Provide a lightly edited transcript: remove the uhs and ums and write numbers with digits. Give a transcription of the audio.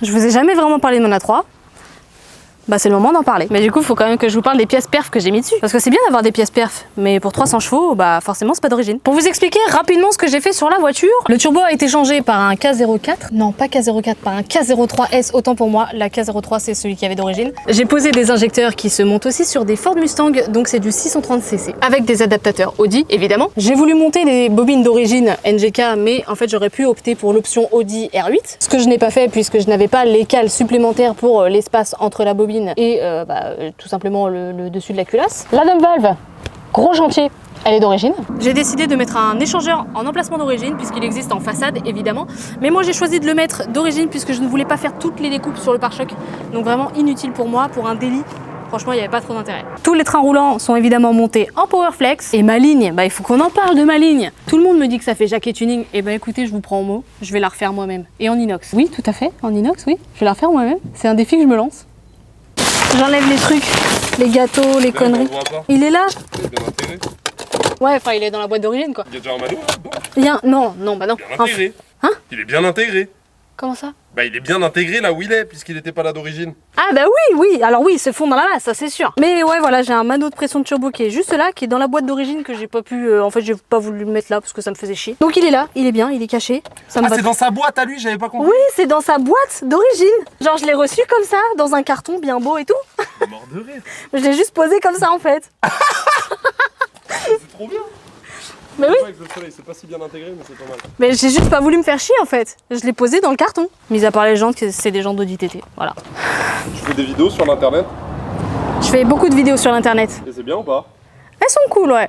Je vous ai jamais vraiment parlé de mon A3. Bah c'est le moment d'en parler. Mais du coup, il faut quand même que je vous parle des pièces perf que j'ai mis dessus. Parce que c'est bien d'avoir des pièces perf, mais pour 300 chevaux, bah forcément c'est pas d'origine. Pour vous expliquer rapidement ce que j'ai fait sur la voiture, le turbo a été changé par un K04. Non, pas K04, par un K03S, autant pour moi. La K03 c'est celui qui avait d'origine. J'ai posé des injecteurs qui se montent aussi sur des Ford Mustang, donc c'est du 630cc. Avec des adaptateurs Audi, évidemment. J'ai voulu monter des bobines d'origine NGK, mais en fait j'aurais pu opter pour l'option Audi R8. Ce que je n'ai pas fait puisque je n'avais pas les cales supplémentaires pour l'espace entre la bobine et tout simplement le dessus de la culasse. La dame valve, gros chantier, elle est d'origine. J'ai décidé de mettre un échangeur en emplacement d'origine puisqu'il existe en façade évidemment, mais moi j'ai choisi de le mettre d'origine puisque je ne voulais pas faire toutes les découpes sur le pare-choc, donc vraiment inutile pour moi, pour un délit. Franchement, il n'y avait pas trop d'intérêt. Tous les trains roulants sont évidemment montés en Powerflex. Et ma ligne, bah il faut qu'on en parle de ma ligne. Tout le monde me dit que ça fait jacket tuning. Et bah écoutez, je vous prends au mot, je vais la refaire moi-même. Et en inox. Oui, tout à fait, en inox, oui. Je vais la refaire moi-même. C'est un défi que je me lance. J'enlève les trucs, les gâteaux, les conneries. Il est là? Il est bien intégré. Ouais, enfin il est dans la boîte d'origine quoi. Il y a déjà un mano là-dedans. Il y a... Non, bah non. Bien intégré. Hein? Il est bien intégré. Comment ça? Bah il est bien intégré là où il est, puisqu'il n'était pas là d'origine. Ah bah oui, alors oui, il se fond dans la masse, ça c'est sûr. Mais ouais, voilà, j'ai un mano de pression de turbo qui est juste là, qui est dans la boîte d'origine que j'ai pas pu... en fait, j'ai pas voulu le mettre là parce que ça me faisait chier. Donc il est là, il est bien, il est caché. Ça me Ah va. c'est dans sa boîte à lui, j'avais pas compris. Oui, c'est dans sa boîte d'origine. Genre je l'ai reçu comme ça, dans un carton bien beau et tout. Il est mort de rire. Je l'ai juste posé comme ça en fait. C'est trop bien. Mais oui. Avec le soleil, c'est pas si bien intégré, mais c'est pas mal. Mais j'ai juste pas voulu me faire chier en fait. Je l'ai posé dans le carton. Mis à part les jantes, c'est des jantes d'Audi TT. Voilà. Tu fais des vidéos sur l'internet Je fais beaucoup de vidéos sur l'internet. et c'est bien ou pas? Elles sont cool, ouais.